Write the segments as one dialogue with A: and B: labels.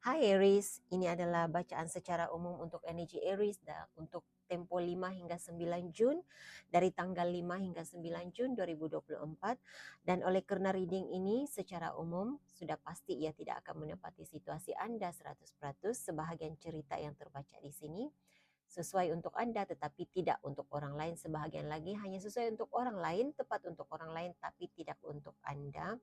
A: Hai Aries, ini adalah bacaan secara umum untuk energi Aries untuk tempo 5 hingga 9 Jun dari tanggal 5 hingga 9 Jun 2024 dan oleh kerana reading ini secara umum sudah pasti ia tidak akan menepati situasi Anda 100%. Sebahagian cerita yang terbaca di sini sesuai untuk Anda tetapi tidak untuk orang lain, sebahagian lagi hanya sesuai untuk orang lain, tepat untuk orang lain tapi tidak untuk Anda.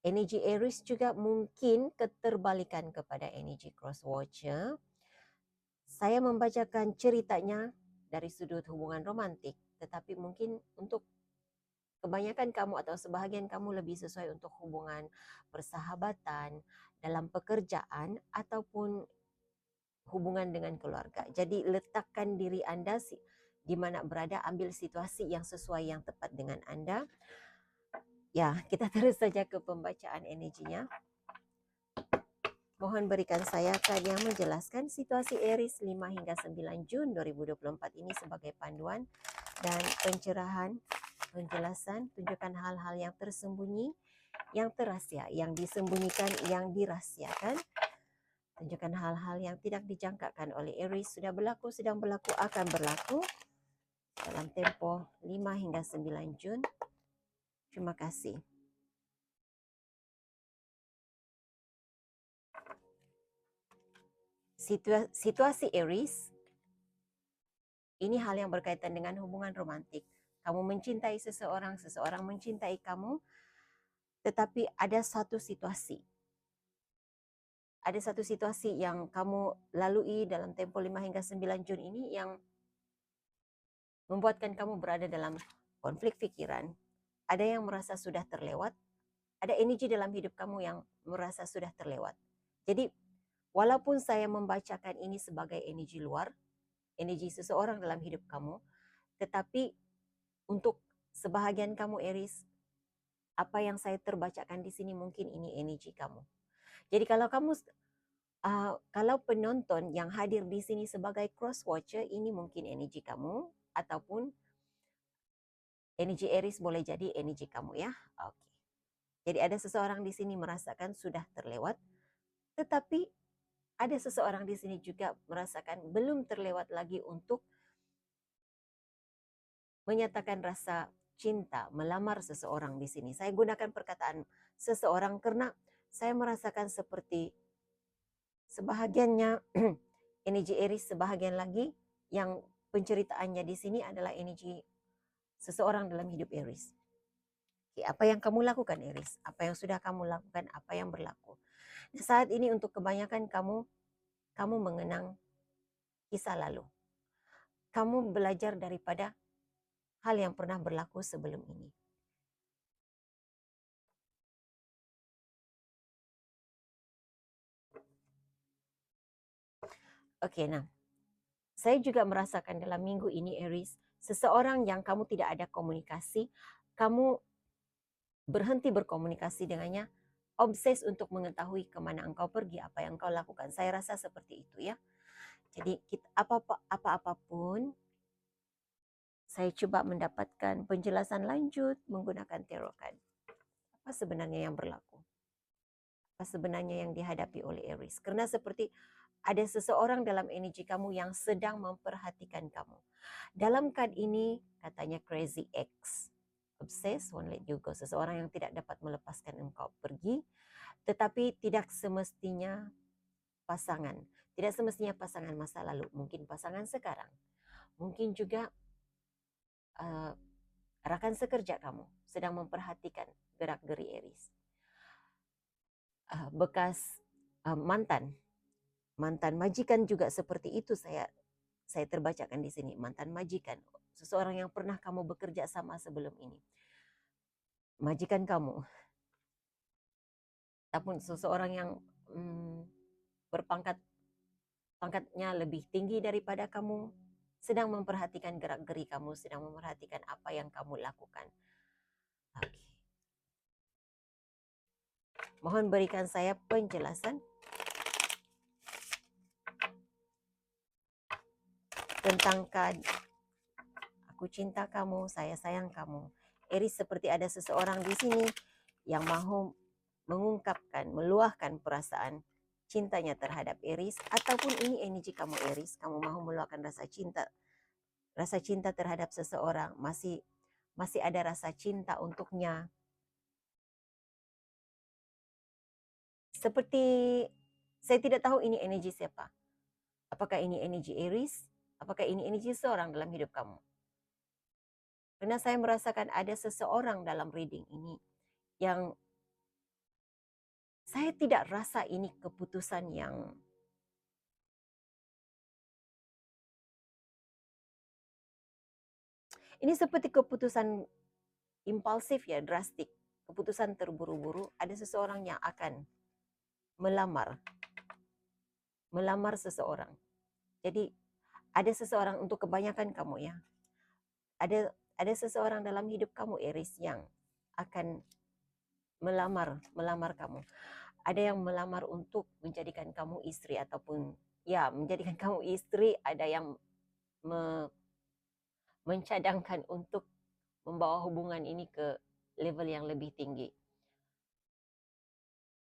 A: Energi Aries juga mungkin keterbalikan kepada energi Cross Watcher. Saya membacakan ceritanya dari sudut hubungan romantik, tetapi mungkin untuk kebanyakan kamu atau sebahagian kamu lebih sesuai untuk hubungan persahabatan, dalam pekerjaan ataupun hubungan dengan keluarga. Jadi letakkan diri Anda di mana berada, ambil situasi yang sesuai yang tepat dengan Anda. Ya, kita terus saja ke pembacaan energinya. Mohon berikan saya kad yang menjelaskan situasi Aries 5 hingga 9 Jun 2024 ini sebagai panduan dan pencerahan, penjelasan, tunjukkan hal-hal yang tersembunyi, yang terahsia, yang disembunyikan, yang dirahsiakan. Tunjukkan hal-hal yang tidak dijangkakan oleh Aries, sudah berlaku, sedang berlaku, akan berlaku dalam tempo 5 hingga 9 Jun. Terima kasih. Situasi Aries, ini hal yang berkaitan dengan hubungan romantik. Kamu mencintai seseorang, seseorang mencintai kamu, tetapi ada satu situasi. Ada satu situasi yang kamu lalui dalam tempo 5 hingga 9 Jun ini yang membuatkan kamu berada dalam konflik pikiran. Ada yang merasa sudah terlewat, ada energi dalam hidup kamu yang merasa sudah terlewat. Jadi, walaupun saya membacakan ini sebagai energi luar, energi seseorang dalam hidup kamu, tetapi untuk sebahagian kamu Aries, apa yang saya terbacakan di sini mungkin ini energi kamu. Jadi kalau penonton yang hadir di sini sebagai cross watcher, ini mungkin energi kamu ataupun energi Aries boleh jadi energi kamu ya. Oke. Jadi ada seseorang di sini merasakan sudah terlewat, tetapi ada seseorang di sini juga merasakan belum terlewat lagi untuk menyatakan rasa cinta, melamar seseorang di sini. Saya gunakan perkataan seseorang karena saya merasakan seperti sebahagiannya energi Aries, sebahagian lagi yang penceritaannya di sini adalah energi seseorang dalam hidup Aries. Apa yang kamu lakukan Aries? Apa yang sudah kamu lakukan? Apa yang berlaku? Nah, saat ini untuk kebanyakan kamu mengenang kisah lalu. Kamu belajar daripada hal yang pernah berlaku sebelum ini. Oke, nah, saya juga merasakan dalam minggu ini Aries, seseorang yang kamu tidak ada komunikasi, kamu berhenti berkomunikasi dengannya, obses untuk mengetahui kemana engkau pergi, apa yang engkau lakukan. Saya rasa seperti itu ya. Jadi apa-apapun, saya coba mendapatkan penjelasan lanjut menggunakan tarot card. Apa sebenarnya yang berlaku? Apa sebenarnya yang dihadapi oleh Aries? Karena seperti ada seseorang dalam energi kamu yang sedang memperhatikan kamu. Dalam kad ini katanya Crazy Ex. Obsessed, won't let you go. Seseorang yang tidak dapat melepaskan engkau pergi. Tetapi tidak semestinya pasangan. Tidak semestinya pasangan masa lalu. Mungkin pasangan sekarang. Mungkin juga rakan sekerja kamu sedang memperhatikan gerak-geri Aries. Bekas mantan majikan juga seperti itu saya terbacakan di sini. Mantan majikan, seseorang yang pernah kamu bekerja sama sebelum ini. Majikan kamu. Ataupun seseorang yang pangkatnya lebih tinggi daripada kamu, sedang memperhatikan gerak-geri kamu, sedang memperhatikan apa yang kamu lakukan. Okay. Mohon berikan saya penjelasan tentang kad aku cinta kamu, saya sayang kamu. Aries seperti ada seseorang di sini yang mengungkapkan, meluahkan perasaan cintanya terhadap Aries, ataupun ini energi kamu Aries, kamu mahu meluahkan rasa cinta terhadap seseorang, masih ada rasa cinta untuknya. Seperti saya tidak tahu ini energi siapa. Apakah ini energi Aries? Apakah ini energi seseorang dalam hidup kamu? Karena saya merasakan ada seseorang dalam reading ini yang saya tidak rasa ini keputusan yang ini seperti keputusan impulsif ya, drastik. Keputusan terburu-buru, ada seseorang yang akan melamar seseorang. Jadi ada seseorang, untuk kebanyakan kamu ya, ada seseorang dalam hidup kamu Aries yang akan melamar kamu. Ada yang melamar untuk menjadikan kamu istri, ataupun ya menjadikan kamu istri. Ada yang mencadangkan untuk membawa hubungan ini ke level yang lebih tinggi.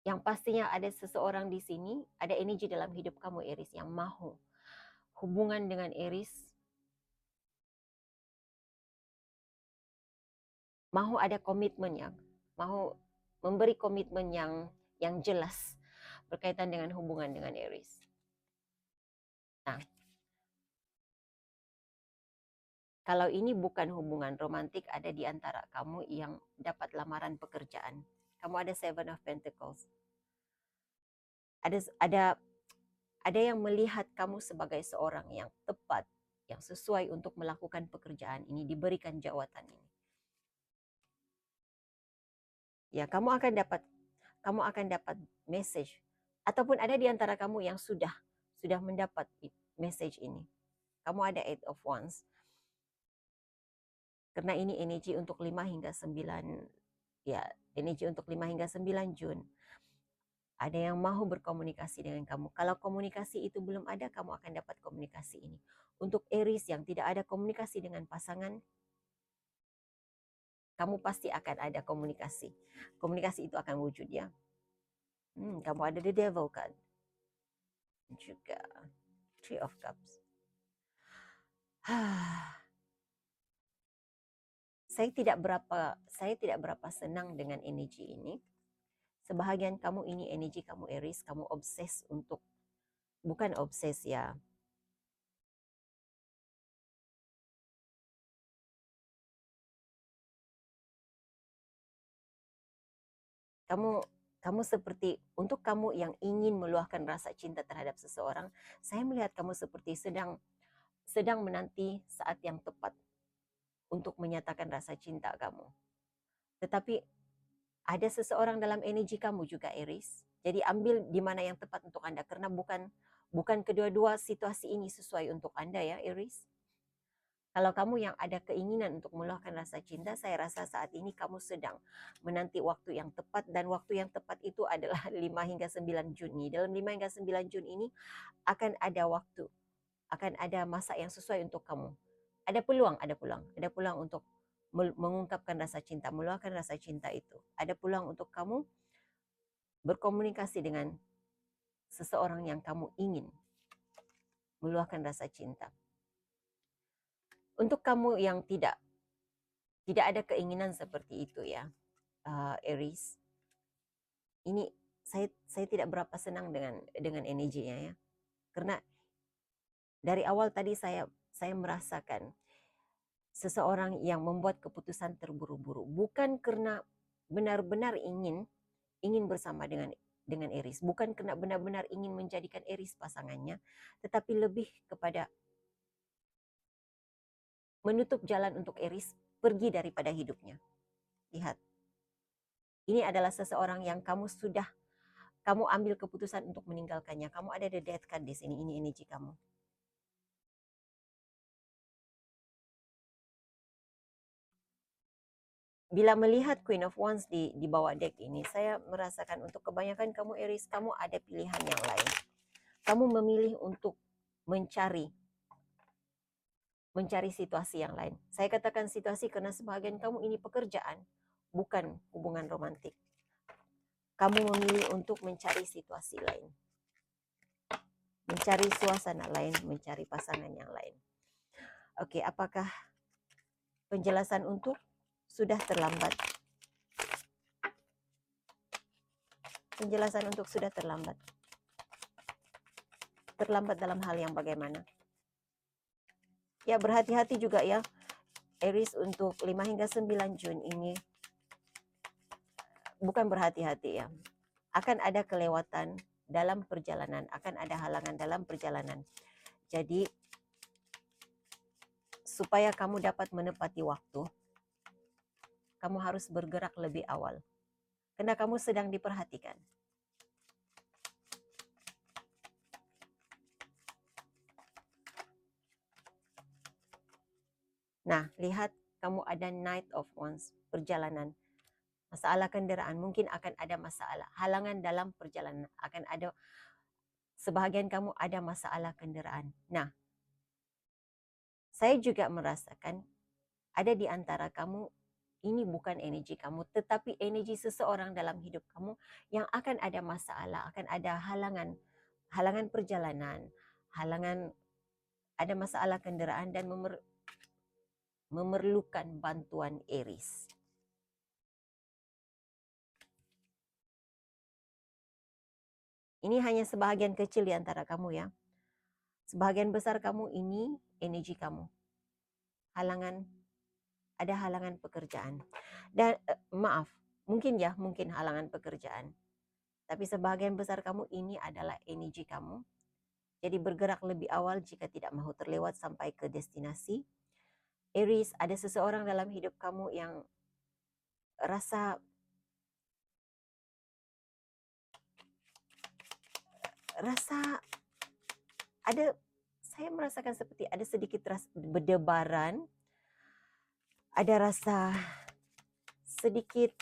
A: Yang pastinya ada seseorang di sini, ada energi dalam hidup kamu Aries yang mahu hubungan dengan Aries, mahu ada komitmen, yang mahu memberi komitmen yang jelas berkaitan dengan hubungan dengan Aries. Nah, kalau ini bukan hubungan romantik, ada di antara kamu yang dapat lamaran pekerjaan. Kamu ada Seven of Pentacles. Ada yang melihat kamu sebagai seorang yang tepat, yang sesuai untuk melakukan pekerjaan ini, diberikan jawatan ini. Ya, kamu akan dapat message, ataupun ada di antara kamu yang sudah mendapat message ini. Kamu ada Eight of Wands. Karena ini energi untuk 5 hingga 9, ya, energi untuk 5 hingga 9 Jun. Ada yang mahu berkomunikasi dengan kamu. Kalau komunikasi itu belum ada, kamu akan dapat komunikasi ini. Untuk Aries yang tidak ada komunikasi dengan pasangan, kamu pasti akan ada komunikasi. Komunikasi itu akan wujud ya. Kamu ada the Devil card. Juga Three of Cups. Saya tidak berapa senang dengan energi ini. Sebahagian kamu ini energi kamu Aries, kamu obses untuk, bukan obses ya, kamu seperti, untuk kamu yang ingin meluahkan rasa cinta terhadap seseorang, saya melihat kamu seperti sedang menanti saat yang tepat untuk menyatakan rasa cinta kamu. Tetapi ada seseorang dalam energi kamu juga Aries. Jadi ambil di mana yang tepat untuk Anda, karena bukan kedua-dua situasi ini sesuai untuk Anda ya Aries. Kalau kamu yang ada keinginan untuk meluahkan rasa cinta, saya rasa saat ini kamu sedang menanti waktu yang tepat, dan waktu yang tepat itu adalah 5 hingga 9 Juni. Dalam 5 hingga 9 Juni ini akan ada waktu, akan ada masa yang sesuai untuk kamu. Ada peluang untuk mengungkapkan rasa cinta, meluahkan rasa cinta itu. Ada peluang untuk kamu berkomunikasi dengan seseorang yang kamu ingin meluahkan rasa cinta. Untuk kamu yang tidak ada keinginan seperti itu ya, Aries, ini saya tidak berapa senang dengan energinya ya, karena dari awal tadi saya merasakan seseorang yang membuat keputusan terburu-buru, bukan karena benar-benar ingin bersama dengan Aries, bukan karena benar-benar ingin menjadikan Aries pasangannya, tetapi lebih kepada menutup jalan untuk Aries pergi daripada hidupnya. Lihat, ini adalah seseorang yang kamu ambil keputusan untuk meninggalkannya. Kamu ada the Death card di sini, ini energi kamu. Bila melihat Queen of Wands di bawah deck ini, saya merasakan untuk kebanyakan kamu Aries, kamu ada pilihan yang lain. Kamu memilih untuk mencari situasi yang lain. Saya katakan situasi karena sebagian kamu ini pekerjaan, bukan hubungan romantik. kamu memilih untuk mencari situasi lain, mencari suasana lain, mencari pasangan yang lain. Oke, apakah penjelasan untuk sudah terlambat? Penjelasan untuk sudah terlambat. Terlambat dalam hal yang bagaimana? Ya, berhati-hati juga ya, Aries, untuk 5 hingga 9 Jun ini. Bukan berhati-hati ya. Akan ada kelewatan dalam perjalanan, akan ada halangan dalam perjalanan. Jadi, supaya kamu dapat menepati waktu, kamu harus bergerak lebih awal. Karena kamu sedang diperhatikan. Nah, lihat kamu ada Knight of Wands, perjalanan. Masalah kendaraan, mungkin akan ada masalah. Halangan dalam perjalanan, akan ada, sebahagian kamu ada masalah kendaraan. Nah, saya juga merasakan ada di antara kamu, ini bukan energi kamu, tetapi energi seseorang dalam hidup kamu yang akan ada masalah, akan ada halangan, halangan perjalanan, halangan, ada masalah kendaraan dan memerlukan bantuan Aries. Ini hanya sebahagian kecil di antara kamu ya. Sebahagian besar kamu ini energi kamu. Halangan, ada halangan pekerjaan. Dan maaf, mungkin halangan pekerjaan. Tapi sebahagian besar kamu ini adalah energi kamu. Jadi bergerak lebih awal jika tidak mahu terlewat sampai ke destinasi. Aries, ada seseorang dalam hidup kamu yang rasa ada, saya merasakan seperti ada sedikit berdebaran, ada rasa sedikit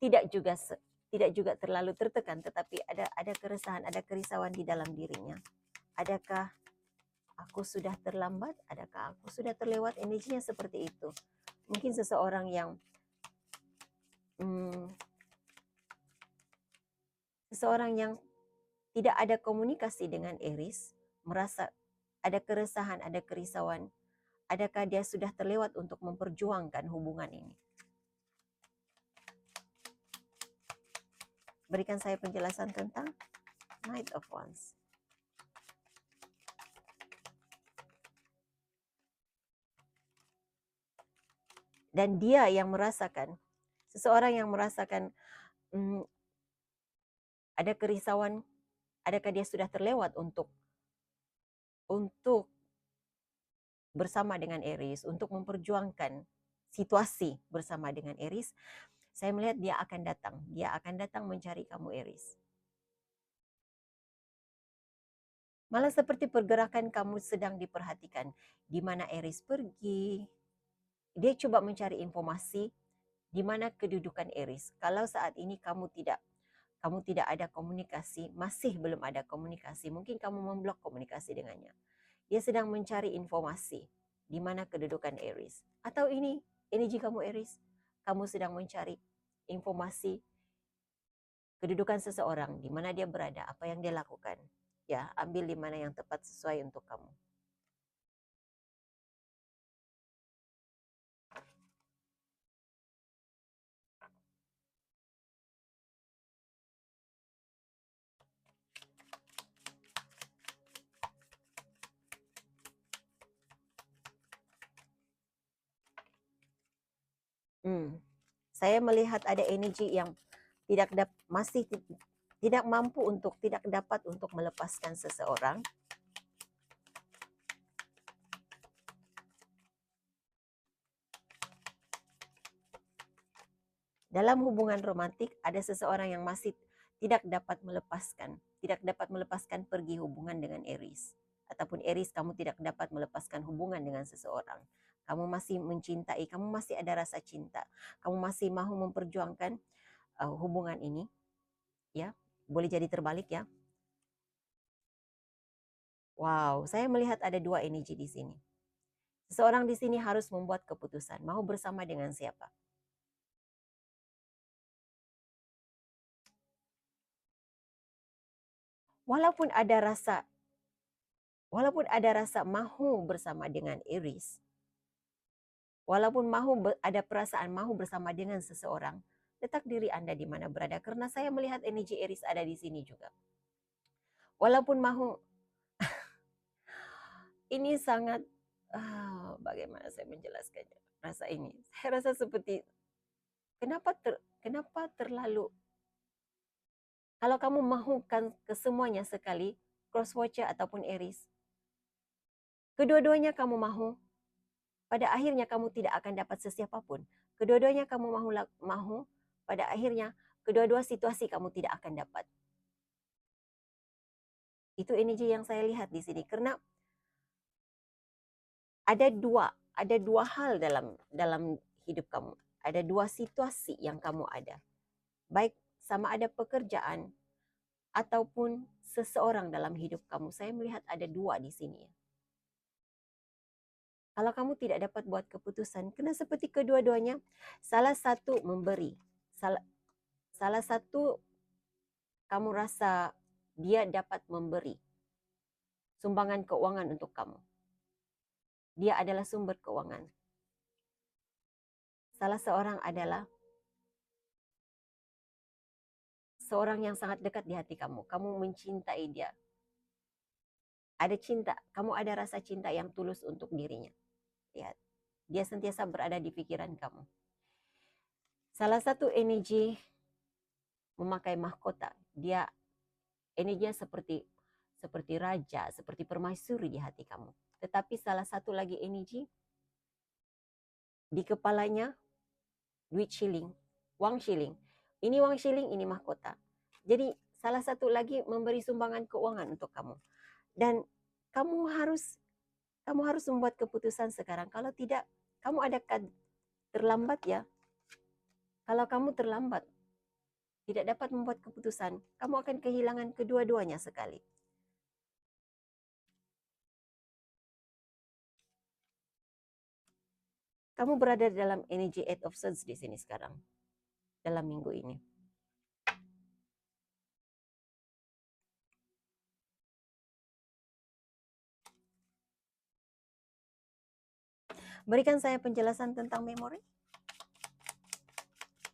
A: tidak juga terlalu tertekan, tetapi ada keresahan, ada kerisauan di dalam dirinya. Adakah aku sudah terlambat? Adakah aku sudah terlewat? Energinya seperti itu. Mungkin seseorang yang tidak ada komunikasi dengan Aries, merasa ada keresahan, ada kerisauan. Adakah dia sudah terlewat untuk memperjuangkan hubungan ini? Berikan saya penjelasan tentang Knight of Wands. Dan dia yang merasakan, seseorang yang merasakan ada kerisauan, adakah dia sudah terlewat untuk bersama dengan Aries, untuk memperjuangkan situasi bersama dengan Aries. Saya melihat dia akan datang mencari kamu Aries. Malah seperti pergerakan kamu sedang diperhatikan, di mana Aries pergi. Dia coba mencari informasi di mana kedudukan Aries. Kalau saat ini kamu tidak ada komunikasi, masih belum ada komunikasi, mungkin kamu memblok komunikasi dengannya. Dia sedang mencari informasi di mana kedudukan Aries. Atau ini energi kamu Aries, kamu sedang mencari informasi kedudukan seseorang, di mana dia berada, apa yang dia lakukan. Ya, ambil di mana yang tepat sesuai untuk kamu. Saya melihat ada energi yang masih tidak mampu tidak dapat untuk melepaskan seseorang. Dalam hubungan romantik ada seseorang yang masih tidak dapat melepaskan pergi hubungan dengan Aries. Ataupun Aries, kamu tidak dapat melepaskan hubungan dengan seseorang. Kamu masih mencintai, kamu masih ada rasa cinta. Kamu masih mahu memperjuangkan hubungan ini. Ya, boleh jadi terbalik ya. Wow, saya melihat ada dua energi di sini. Seseorang di sini harus membuat keputusan, mau bersama dengan siapa. walaupun ada rasa mahu bersama dengan Aries, walaupun ada perasaan mahu bersama dengan seseorang, letak diri Anda di mana berada. Karena saya melihat energi Aries ada di sini juga. Walaupun mahu, ini sangat, bagaimana saya menjelaskannya, rasa ini. Saya rasa seperti, kenapa terlalu, kalau kamu mahukan kesemuanya sekali, crosswatcher ataupun Aries, kedua-duanya kamu mahu, pada akhirnya kamu tidak akan dapat sesiapa pun. Kedua-duanya kamu mahu, pada akhirnya kedua-dua situasi kamu tidak akan dapat. Itu energi yang saya lihat di sini. Karena ada dua hal dalam hidup kamu. Ada dua situasi yang kamu ada. Baik sama ada pekerjaan ataupun seseorang dalam hidup kamu. Saya melihat ada dua di sini. Kalau kamu tidak dapat buat keputusan, kena seperti kedua-duanya, salah satu memberi. Salah satu kamu rasa dia dapat memberi sumbangan keuangan untuk kamu. Dia adalah sumber keuangan. Salah seorang adalah seorang yang sangat dekat di hati kamu. Kamu mencintai dia. Ada cinta, kamu ada rasa cinta yang tulus untuk dirinya. Lihat, dia sentiasa berada di pikiran kamu. Salah satu energi memakai mahkota, dia energinya seperti raja, seperti permaisuri di hati kamu. Tetapi salah satu lagi energi di kepalanya duit shilling, wang shilling. Ini wang shilling, ini mahkota. Jadi salah satu lagi memberi sumbangan keuangan untuk kamu. Dan kamu harus membuat keputusan sekarang. Kalau tidak, kamu akan terlambat ya. Kalau kamu terlambat, tidak dapat membuat keputusan, kamu akan kehilangan kedua-duanya sekali. Kamu berada dalam energi Eight of Swords di sini sekarang, dalam minggu ini. Berikan saya penjelasan tentang memori.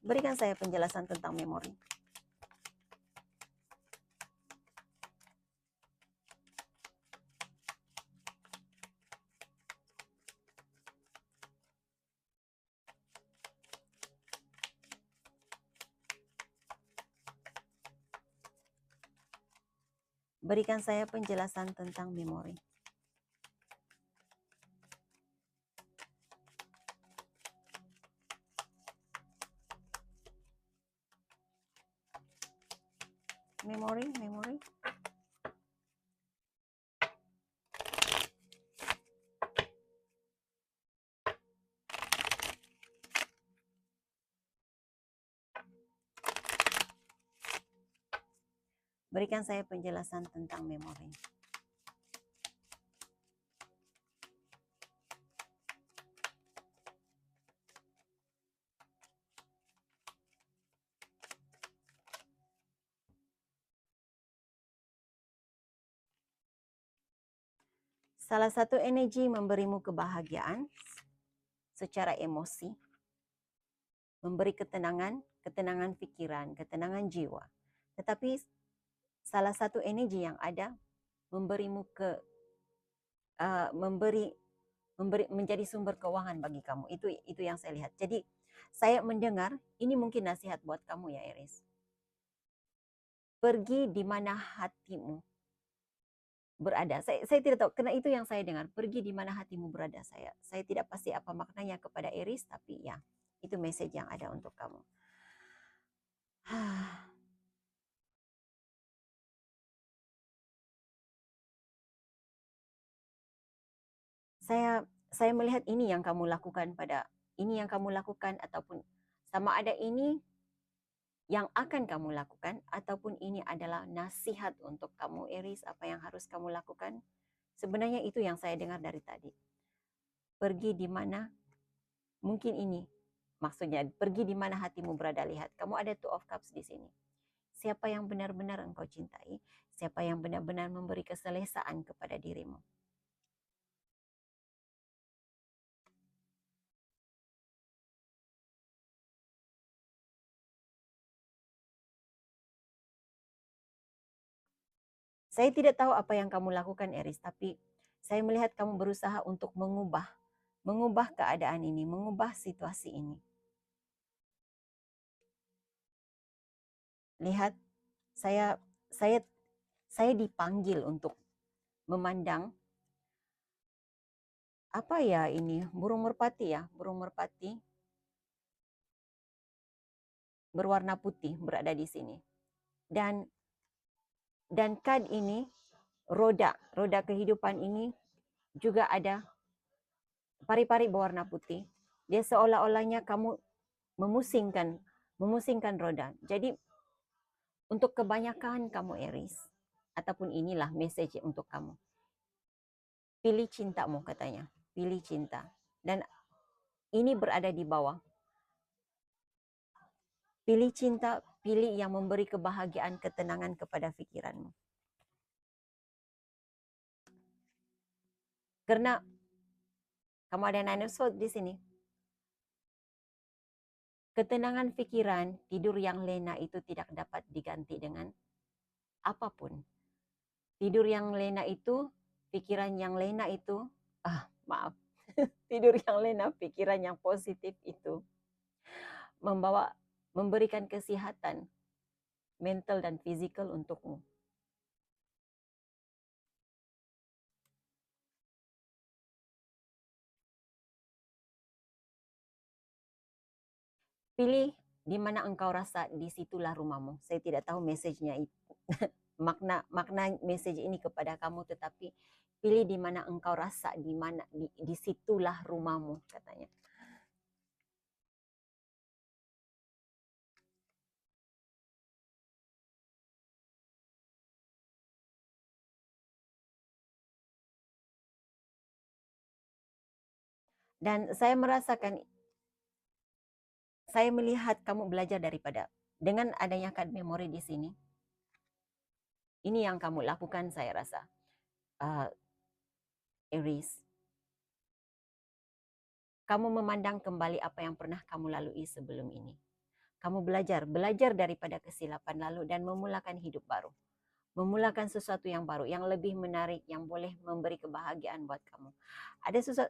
A: Berikan saya penjelasan tentang memori. Berikan saya penjelasan tentang memori. Memori. Berikan saya penjelasan tentang memori. Salah satu energi memberimu kebahagiaan secara emosi, memberi ketenangan pikiran, ketenangan jiwa. Tetapi salah satu energi yang ada memberimu menjadi sumber keuangan bagi kamu. Itu yang saya lihat. Jadi saya mendengar ini mungkin nasihat buat kamu ya Aries. Pergi di mana hatimu berada. Saya tidak tahu, karena itu yang saya dengar. Pergi di mana hatimu berada. Saya tidak pasti apa maknanya kepada Aries, tapi ya, itu message yang ada untuk kamu. Saya melihat ini yang kamu lakukan ataupun sama ada ini yang akan kamu lakukan ataupun ini adalah nasihat untuk kamu Aries, apa yang harus kamu lakukan. Sebenarnya itu yang saya dengar dari tadi. Pergi di mana, mungkin ini maksudnya, pergi di mana hatimu berada. Lihat, kamu ada Two of Cups di sini. siapa yang benar-benar engkau cintai, siapa yang benar-benar memberi keselesaan kepada dirimu. Saya tidak tahu apa yang kamu lakukan, Aries, tapi saya melihat kamu berusaha untuk mengubah keadaan ini, mengubah situasi ini. Lihat, saya dipanggil untuk memandang apa ya ini, burung merpati ya, burung merpati berwarna putih berada di sini. Dan kad ini, roda kehidupan ini juga ada pari-pari berwarna putih. Dia seolah-olahnya kamu memusingkan roda. Jadi untuk kebanyakan kamu Aries, ataupun inilah message untuk kamu. Pilih cintamu katanya, pilih cinta. Dan ini berada di bawah. Pilih cinta, pilih yang memberi kebahagiaan, ketenangan kepada pikiranmu. Karena kamu ada Nine of Swords di sini. Ketenangan pikiran, tidur yang lena itu tidak dapat diganti dengan apapun. Tidur yang lena itu, pikiran yang lena itu, tidur yang lena, pikiran yang positif itu memberikan kesehatan mental dan fisikal untukmu. Pilih di mana engkau rasa disitulah rumahmu. Saya tidak tahu message-nya itu, makna message ini kepada kamu, tetapi pilih di mana engkau rasa disitulah rumahmu katanya. Dan saya melihat kamu belajar dengan adanya card memory di sini. Ini yang kamu lakukan saya rasa, Aries. Kamu memandang kembali apa yang pernah kamu lalui sebelum ini. Kamu belajar daripada kesilapan lalu dan memulakan hidup baru. Memulakan sesuatu yang baru, yang lebih menarik, yang boleh memberi kebahagiaan buat kamu.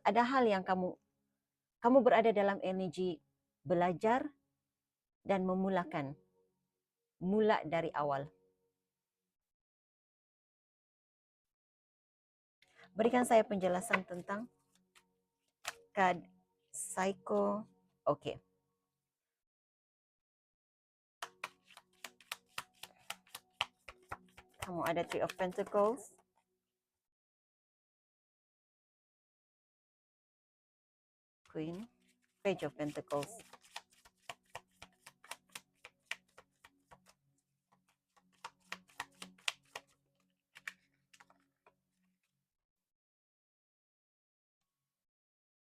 A: Ada hal yang kamu berada dalam energi belajar dan mula dari awal. Berikan saya penjelasan tentang kad Psycho. Oke. Kamu ada Three of Pentacles. Queen. Page of Pentacles.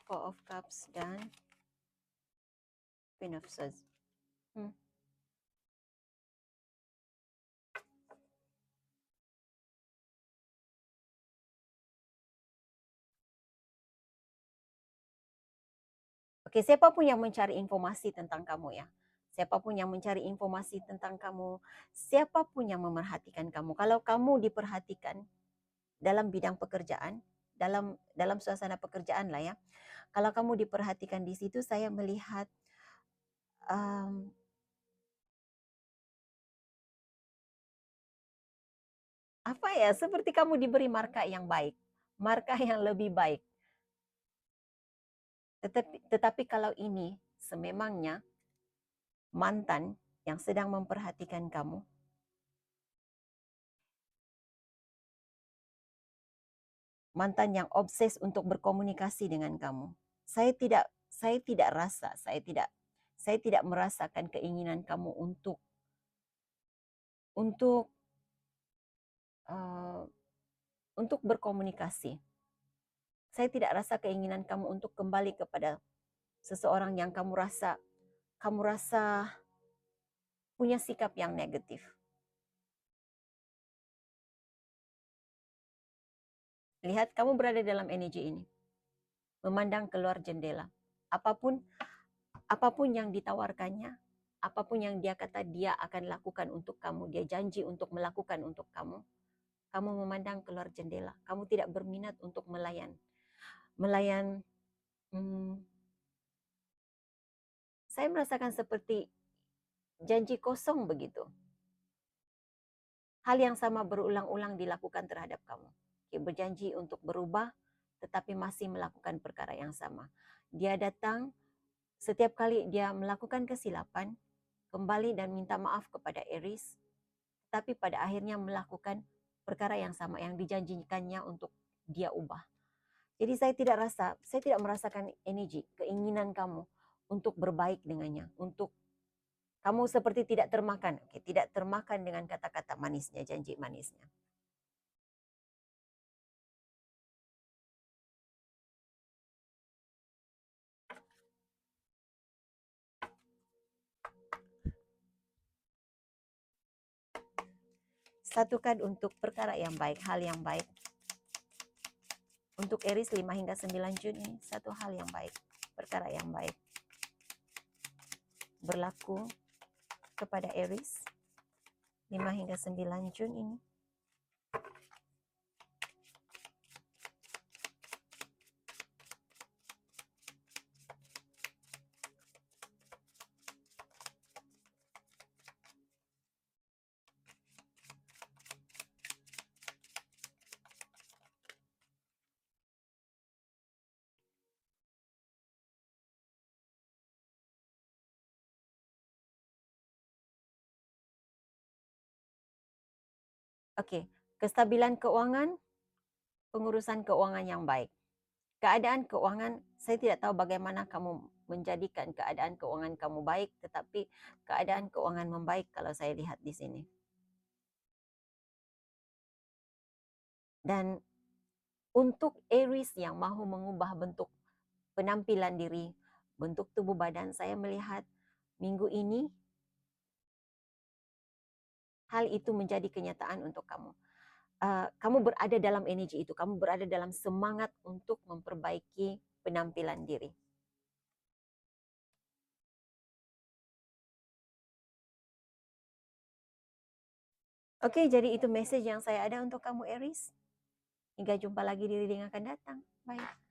A: Four of Cups dan Queen of Swords. Oke, siapapun yang mencari informasi tentang kamu ya. Siapapun yang mencari informasi tentang kamu, siapapun yang memerhatikan kamu. Kalau kamu diperhatikan dalam bidang pekerjaan, dalam suasana pekerjaan lah ya. Kalau kamu diperhatikan di situ, saya melihat seperti kamu diberi marka yang baik, marka yang lebih baik. Tetapi kalau ini sememangnya mantan yang sedang memperhatikan kamu, mantan yang obses untuk berkomunikasi dengan kamu. Saya tidak merasakan keinginan kamu untuk berkomunikasi. Saya tidak rasa keinginan kamu untuk kembali kepada seseorang yang kamu rasa punya sikap yang negatif. Lihat, kamu berada dalam energi ini. Memandang keluar jendela. Apapun yang ditawarkannya, apapun yang dia kata dia akan lakukan untuk kamu, dia janji untuk melakukan untuk kamu, kamu memandang keluar jendela. Kamu tidak berminat untuk melayan. Saya merasakan seperti janji kosong begitu. Hal yang sama berulang-ulang dilakukan terhadap kamu. Dia berjanji untuk berubah, tetapi masih melakukan perkara yang sama. Dia datang, setiap kali dia melakukan kesilapan, kembali dan minta maaf kepada Aries, tapi pada akhirnya melakukan perkara yang sama yang dijanjikannya untuk dia ubah. Jadi saya tidak merasakan energi, keinginan kamu untuk berbaik dengannya, untuk kamu seperti tidak termakan, tidak termakan dengan kata-kata manisnya, janji manisnya. Satukan untuk perkara yang baik, hal yang baik. Untuk Aries 5 hingga 9 Juni, satu hal yang baik, perkara yang baik berlaku kepada Aries 5 hingga 9 Juni ini. Oke, kestabilan keuangan, pengurusan keuangan yang baik. Keadaan keuangan, saya tidak tahu bagaimana kamu menjadikan keadaan keuangan kamu baik, tetapi keadaan keuangan membaik kalau saya lihat di sini. Dan untuk Aries yang mahu mengubah bentuk penampilan diri, bentuk tubuh badan, saya melihat minggu ini hal itu menjadi kenyataan untuk kamu. Kamu berada dalam energi itu, kamu berada dalam semangat untuk memperbaiki penampilan diri. Oke, jadi itu message yang saya ada untuk kamu Aries. Hingga jumpa lagi di reading akan datang. Bye.